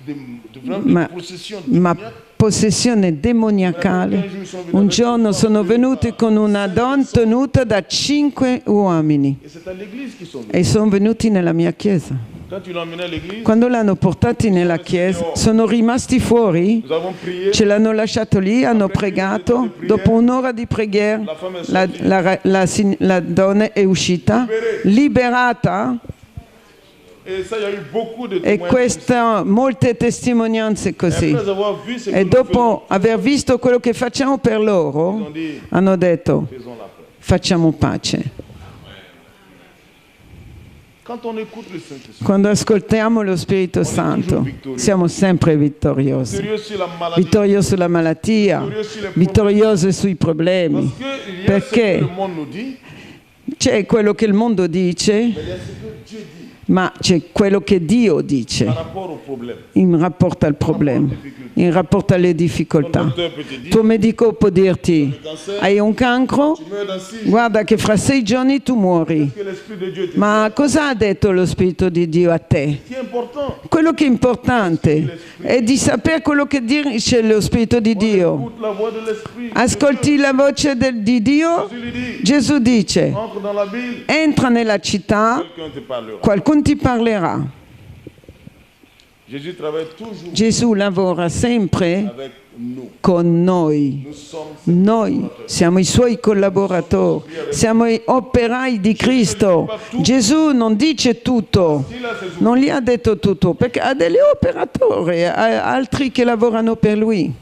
vraiment Ma- des possessions ma démoniaques. possessione demoniacale. Un giorno sono venuti con una donna tenuta da 5 uomini Et c'est à l'église qu'ils sont venus. e sono venuti nella mia chiesa. Quand ils l'ont emmené à l'église, Quando l'hanno portati nella chiesa, sono rimasti fuori, nous avons prié. ce l'hanno lasciato lì, hanno pregato. Dopo un'ora di preghiera, la donna è uscita, liberata, Et ça, il y a eu beaucoup de e témoignages. queste molte testimonianze così. Après avoir vu ce que E nous dopo aver visto quello che facciamo per faisons, ils loro, ont dit, hanno detto: faisons la paix. facciamo pace. Quand on écoute le Saint-Esprit, Quando ascoltiamo lo Spirito Santo, siamo sempre vittoriosi. sérieux sur la maladie, Vittorioso sulla malattia, vittorioso sui problemi. parce qu'il y a Perché? ce que le monde nous dit, C'è quello che il mondo dice, mais il y a ce que Dieu dit ma c'è quello che Dio dice par rapport au problème. in rapporto al problema, in rapporto alle Ton difficoltà. docteur peut te dire, Tuo medico può dirti: le cancer, hai un cancro? tu meurs dans 6 jours. Guarda che fra 6 giorni tu muori. Que l'Esprit de Dieu te dit. Ma cosa ha detto lo Spirito di Dio a te? Ce qui est important, Quello che è importante è di sapere quello che dice lo Spirito di Dio. écoute la voix de l'Esprit. Ascolti la voce di Dio. Jésus lui dit, Gesù dice: entre dans la ville, entra nella città, quelqu'un te parlera. qualcuno ti parlerà. Jésus travaille toujours Gesù lavora sempre avec nous. con noi. Nous sommes ses Noi collaborateurs. siamo i suoi collaboratori, siamo gli operai di Cristo. Gesù non dice tutto, S'il a ses ouvriers, non gli ha detto tutto, perché ha degli operatori, ha altri che lavorano per lui.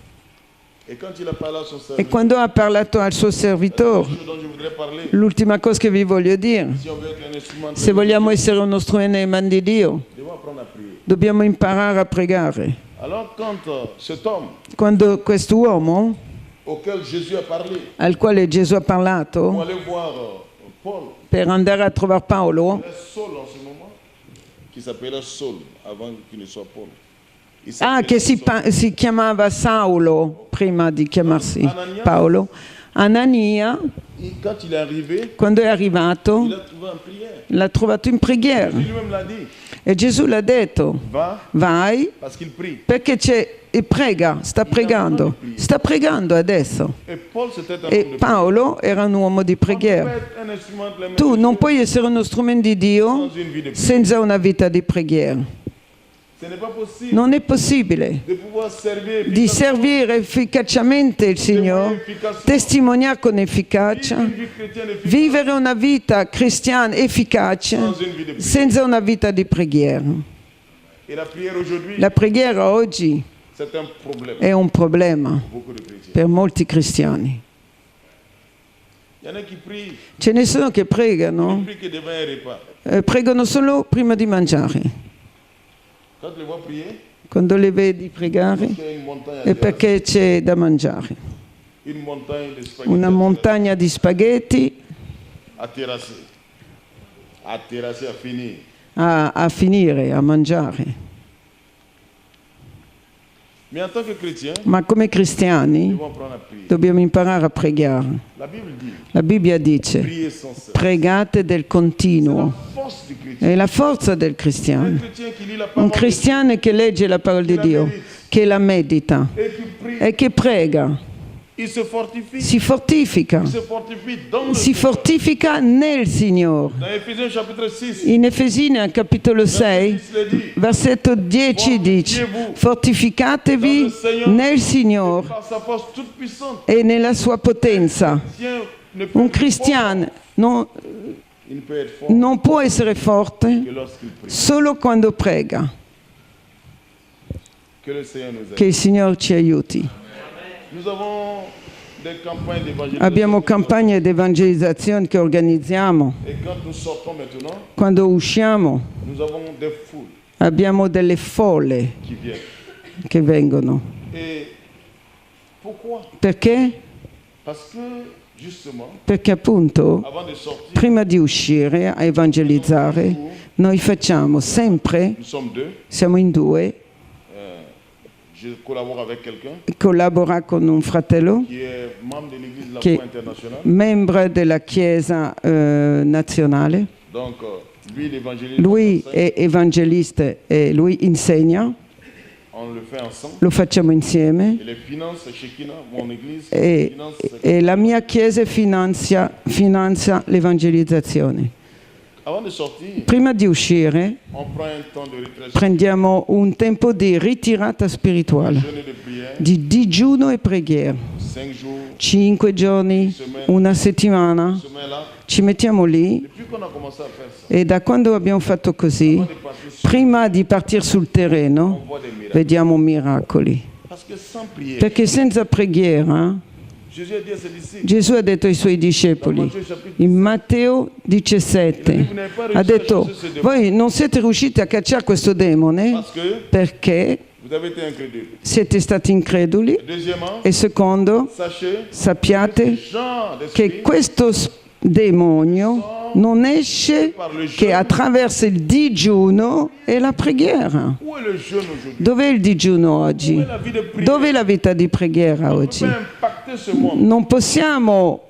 et quand il a parlé à son E serviteur, quando ha parlato al suo servitore, ce dont je voudrais parler, l'ultima cosa che vi voglio dire, si on veut être un instrument, se vogliamo essere uno strumento in mano di Dio, nous devons apprendre à prier. dobbiamo imparare a pregare. Alors quand cet homme Quando quest'uomo, auquel Jésus a parlé, al quale Gesù ha pour parlato, aller voir Paul, per andare a trovare Paolo, il est Saul en ce moment, qui s'appelait Saul avant qu'il ne soit Paul. Il ah, s'appelait che Saul. si chiamava Saulo prima di chiamarsi Paolo, Anania, Quand il est arrivé, quando è il arrivato, a trouvé en prière. l'ha trovato in preghiera Lui lui-même l'a dit, e Gesù l'ha detto, va, vai parce qu'il prie. perché e prega, sta pregando adesso. Et Paul, c'était un E homme de prière. Paolo era un uomo di On peut preghiera. être un instrument de la main Tu de non Dieu puoi essere uno strumento di Dio sans une vie de prière. senza una vita di preghiera. Ce n'est pas possible Non è possibile de pouvoir servir di servire efficacemente il Signore, testimoniare con efficacia, une vie chrétienne efficace vivere una vita cristiana efficace sans une vie de prière. senza una vita di preghiera. Et la prière aujourd'hui, La preghiera oggi c'est un problème è un problema pour beaucoup de chrétiens. per molti cristiani. Il y en a qui prient, Ce ne sono che ils pregano, prient que devant un repas. pregano solo prima di mangiare. Quand tu les vois prier, Quando le vedi pregare il y a une montagne à è terrasser, perché c'è da mangiare. une montagne de spaghetti Una montagna di spaghetti à terrasser, à finir. a finire, a mangiare. Mais en tant que chrétien, Ma come nous cristiani devons apprendre à prier. dobbiamo imparare a pregare. La Bible dit, La Bibbia dice, priez sans cesse. pregate del C'est la continuo. force du chrétien. È la forza del Un cristiano. chrétien qui lit la Un parole de Dieu cristiano che legge la parola di Dio, che la medita et qui prie, e che prega, il se fortifie. si fortifica. Il se fortifie dans le Si Seigneur. fortifica nel Signore. Dans Ephésiens chapitre 6, In Efesini al capitolo 6, il le dit, versetto 10 dice, fortificatevi nel Signore par sa force toute puissante. e nella sua potenza. Tiens, ne peut Un être cristiano fort. Il ne peut être fort non può essere forte que lorsqu'il prie. solo quando prega. Que le Seigneur nous aide. Che il Signore ci aiuti. Nous avons des campagnes d'évangélisation. Abbiamo campagne di evangelizzazione che organizziamo. Et quand nous sortons maintenant, Quando usciamo nous avons des foules abbiamo delle folle qui viennent. che vengono. Et pourquoi? Perché? Parce que, justement, Perché appunto avant de sortir, prima di uscire a evangelizzare noi facciamo sempre, nous sommes deux. siamo in due, Je collabore avec quelqu'un collabora con un fratello qui est membre de l'Église de la che foi internationale. membro della Chiesa nazionale. Donc, lui, l'évangéliste, Lui è evangelista e lui insegna, on le fait ensemble. lo facciamo insieme Et les finances, Shekinah, mon église, e, finance. e la mia Chiesa finanzia l'evangelizzazione. Avant de sortir, Prima di uscire on prend un temps de rétrécissement, prendiamo un tempo di ritirata spirituale, jeûne de prière, di digiuno e preghiera. 5 jours, 5 giorni, una settimana, semaine là. ci mettiamo lì Depuis qu'on a commencé à faire ça, e da quando abbiamo fatto così, on est parti sur, prima di partire sul terreno, on voit des miracles. vediamo miracoli. Parce que sans prière, Perché senza preghiera, Jésus a dit à ses disciples, Gesù ha detto ai suoi discepoli, Matteo chapitre in Matteo 17, ha detto, voi non siete riusciti a cacciare questo demone parce que perché vous avez été incrédules. siete stati increduli Deuxièmement, e secondo, sachez sappiate ce genre che d'esprit questo demonio non esce che attraverso il digiuno e la preghiera. où est le jeûne aujourd'hui? Dov'è il digiuno Où est oggi? la vie de prière? Dov'è la vita di preghiera On oggi? peut impacter ce monde Non possiamo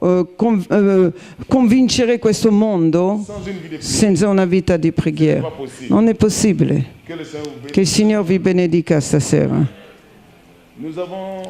convincere questo mondo sans une vie de prière. senza una vita di preghiera. C'est pas possible. Non è possibile. Que le Seigneur vous bénisse. Che il Signore vi benedica stasera. Nous avons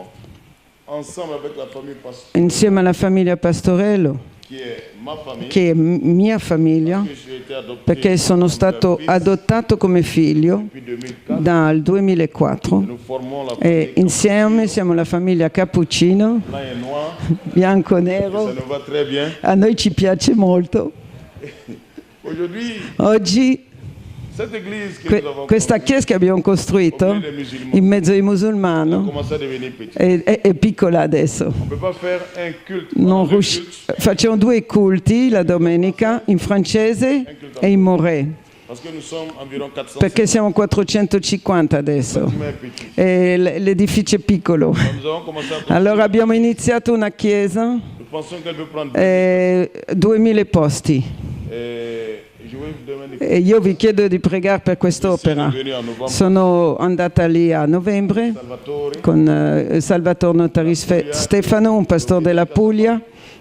ensemble avec la famille pastorale Insieme alla famiglia Pastorello, qui est ma famille, che è mia famiglia, que j'ai été adopté perché sono stato fils adottato come figlio depuis 2004. dal 2004 Nous formons la e famille insieme siamo la famiglia Cappuccino, blanc et noir. bianco e Ça nero. nous va très bien. A noi ci piace molto. Aujourd'hui, Oggi cette église que nous avons questa construite chiesa che abbiamo costruito au milieu des musulmans in mezzo ai a musulmani commencé à devenir petite. è piccola adesso. On ne peut pas faire un culte. Non pendant le riusci- culte, Facciamo 2 culti la domenica in francese e in morè, parce que nous sommes environ 400. perché siamo 450 adesso Mais petit. e l'edificio è piccolo. Nous avons commencé à construire. Allora abbiamo iniziato una chiesa, Nous pensons qu'elle peut prendre 2000 posti. Je vais vous demander. E io vi chiedo di pregare per quest'opera. Sono venuto a novembre. Sono andata lì a novembre Salvatore, con Salvatore Notaris Stefano, un pastore della Puglia,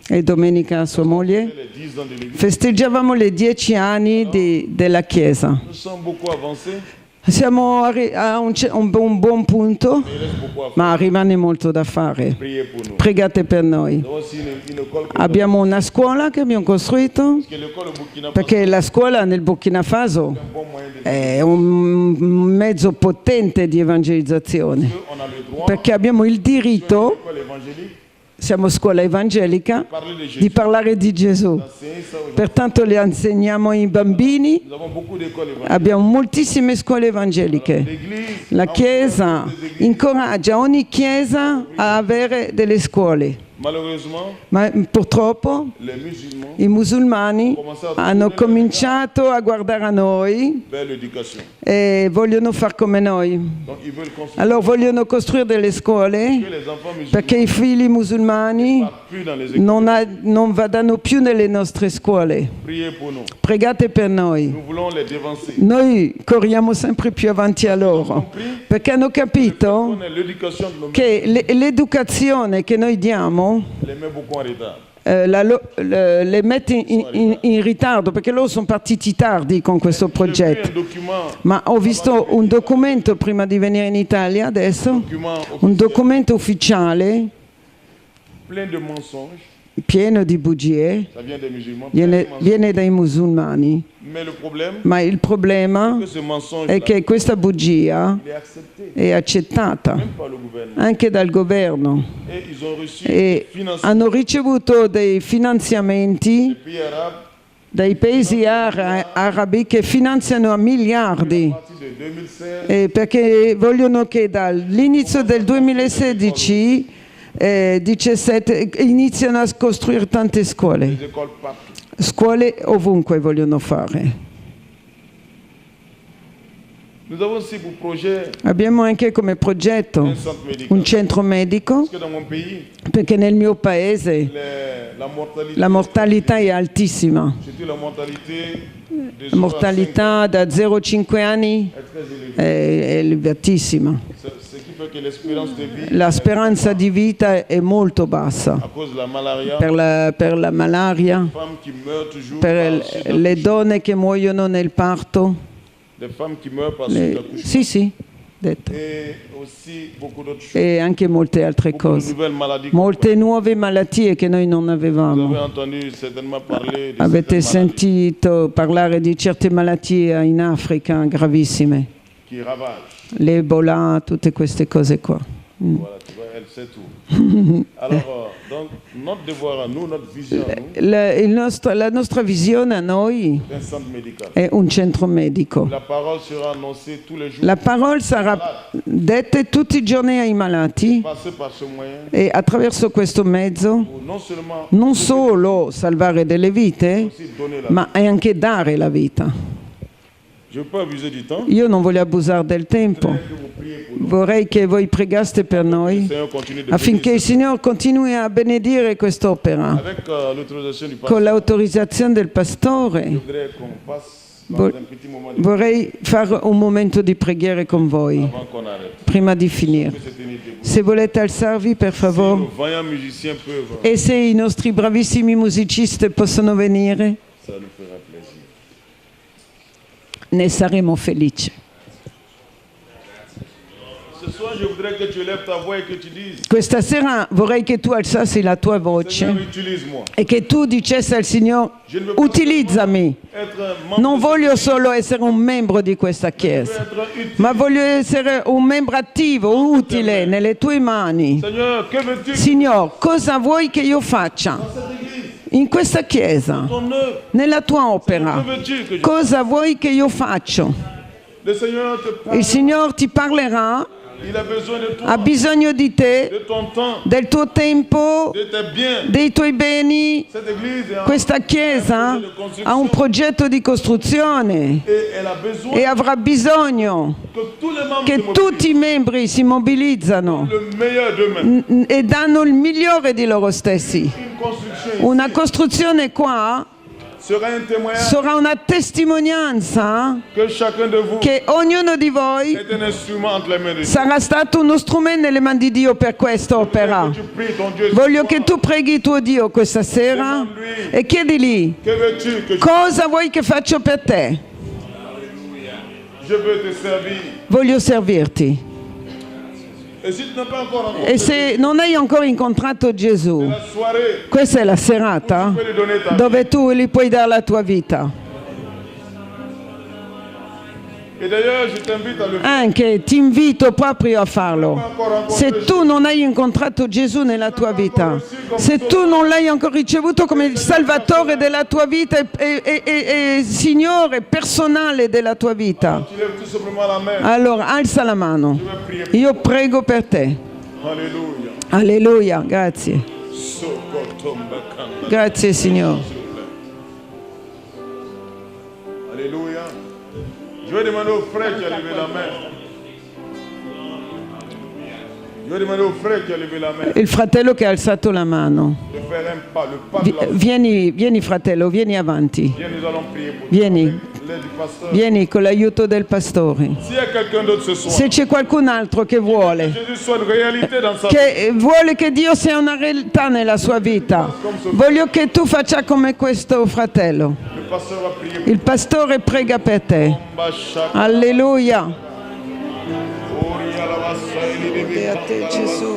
e domenica sua moglie. les 10 ans de l'église. Festeggiavamo le 10 anni della chiesa. Nous sommes beaucoup avancés, Siamo a un buon punto, mais il reste beaucoup à faire. ma rimane molto da fare. Priez pour nous. Pregate per noi. Nous avons aussi une école que Abbiamo una scuola che abbiamo costruito, parce que l'école au Burkina Faso perché la scuola nel Burkina Faso est un bon moyen de è un mezzo potente di evangelizzazione, on a le droit perché abbiamo il diritto, l'école évangélique siamo scuola evangelica, de parler de Jésus. di parlare di Gesù. D'enseigner ça aux gens. Pertanto le insegniamo ai bambini, Nous avons beaucoup d'écoles évangéliques. abbiamo moltissime scuole evangeliche. L'église La Chiesa incoraggia ogni Chiesa a avere delle scuole, Malheureusement, ma purtroppo les musulmans i musulmani hanno cominciato a guardare a noi vers l'éducation. e vogliono far come noi. Donc ils veulent construire Allora vogliono costruire delle que scuole les enfants musulmans perché i figli musulmani ne partent plus dans les écoles. non vadano più nelle nostre scuole. Priez pour nous. Pregate per noi. Nous voulons les dévancer. Noi corriamo sempre più avanti a loro perché hanno capito On est l'éducation de nos che l'educazione che noi diamo les met beaucoup en retard. le mette in ritardo perché loro sono partiti tardi con questo J'ai vu progetto. un document, Ma ho visto un documento prima di venire in Italia adesso, document un documento ufficiale plein de mensonges. pieno di bugie, Ça vient des musulmans. plein de mensonges. viene dai musulmani, Mais le problème, ma il problema c'est que ce mensonge è che questa bugia il est accepté è accettata même par le gouvernement. anche dal governo Et ils ont reçu e des financements hanno ricevuto dei finanziamenti des pays arabes dai paesi arabi che finanziano a miliardi à partir de 2016. perché vogliono che dall'inizio del 2016 17 iniziano a costruire tante scuole. Des écoles partout. Scuole ovunque vogliono fare. Nous avons aussi pour projet Abbiamo anche come progetto un centre médical. un centro medico, Parce que dans mon pays, perché nel mio paese la mortalité, la mortalità è altissima. surtout la mortalité des La mortalità da 0,5 anni est très élevée. è elevatissima. Ce qui fait que l'espérance de vie, La speranza di vita è molto bassa à cause de la malaria, per la malaria, des femmes qui meurent toujours per par suite le d'accouchement. donne che muoiono nel parto. Des femmes qui meurent par suite d'accouchement. Sì, detto. Et aussi beaucoup d'autres choses. E anche molte altre Beaucoup de cose. nouvelles maladies. Molte nuove malattie che noi non Vous avevamo. avez entendu certainement parler de Avete certaines maladies sentito parlare di certe malattie in Africa gravissime, qui ravagent. l'Ebola, tutte queste cose qua. Voilà, tu vois, elle sait tout. Alors, donc, notre devoir à nous, notre vision à nous, La nostra visione a noi c'est un centre médical. è un centro medico. La parole sera annoncée tous les jours. La parola sarà detta tutti i giorni ai malati Passer par ce moyen e attraverso questo mezzo pour non seulement non solo salvare delle vite, aussi donner la ma anche dare la vita. Je ne veux pas abuser du temps. Io non voglio abusare del tempo. Que vous priez pour nous. Vorrei che voi pregaste per Le noi Seigneur continue de affinché il bénir. Signore continui a benedire quest'opera. Avec l'autorisation du Con pasteur, l'autorizzazione del je pastore voudrais qu'on passe dans Vo- un petit moment de vorrei fare un momento di preghiera con voi avant qu'on arrête. prima di finire. Que se tenir debout. Se volete alzarvi, per Si favore, nos vaillants musiciens peuvent, e se i nostri bravissimi musicisti possono venire, ça nous fera plaisir. ne saremo felici. Ce soir, je voudrais que tu élèves ta voix et que tu dises, Questa sera vorrei che tu alzassi la tua voce Seigneur, utilise-moi. e che tu dicessi al Signore, Je ne veux pas utilizzami. être un membre Non de voglio solo essere un membro di questa Chiesa, être utile. ma voglio essere un membro attivo, utile nelle tue mani. Seigneur, que veux-tu Signore, cosa vuoi che io faccia dans cette église, in questa Chiesa, ton œuvre? nella tua opera? Que veux-tu que je Cosa vuoi che io faccio? Le Seigneur te parle. Il Signore ti parlerà, Il a besoin de toi, ha bisogno di te, de ton temps, del tuo tempo, de tes biens. dei tuoi beni. Cette église est en Questa Chiesa ha un progetto di costruzione et elle a besoin e avrà bisogno que tous les membres se che mobilisent. tutti i membri si mobilizzano Le meilleur d'eux-mêmes. e danno il migliore di loro stessi. Une construction ici Una costruzione qua sera un témoignage sarà una testimonianza que chacun de vous che ognuno di voi est un instrument entre les mains de Dieu. sarà stato uno strumento nelle mani di Dio per questa opera. Que tu pries ton Dieu. Voglio che tu preghi tuo Dio questa sera e chiedili Que veux-tu que je... cosa vuoi che faccio per te. Je veux te servir. Voglio servirti. Et si tu n'as pas encore rencontré, E se non hai ancora incontrato Gesù, la soirée, questa è la serata tu peux lui donner ta vie. dove tu gli puoi dare la tua vita. Et d'ailleurs, je t'invite à le faire. Anche ti invito proprio a farlo. Se tu non hai incontrato Gesù nella tua vita, se tu non l'hai ancora ricevuto come il Salvatore della tua vita e Signore personale della tua vita, Tu lèves tout simplement la main. allora alza la mano. Je vais prier. Io prego per te. Alléluia. Alleluia, grazie. Sokotombakanda. Grazie Signore. Alléluia. Je vais demander au frère qui a levé la main. Je vais demander au frère qui a levé la main Il fratello che ha alzato la mano. de faire un pas, le pas de la foi. Vieni fratello, vieni avanti. Viens, nous allons prier pour Vieni. toi. L'aide du pasteur. Vieni con l'aiuto del pastore. S'il y a quelqu'un d'autre ce soir, Se c'è qualcun altro che vuole, Jésus soit une réalité dans sa vie. che vuole che Dio sia una realtà nella sua vita, voglio che tu faccia come questo fratello. Le pasteur va prier pour Il pastore prega per te. toi. Shaka. Alleluia. Ori alabassa, eli devi E a te cantare. Gesù.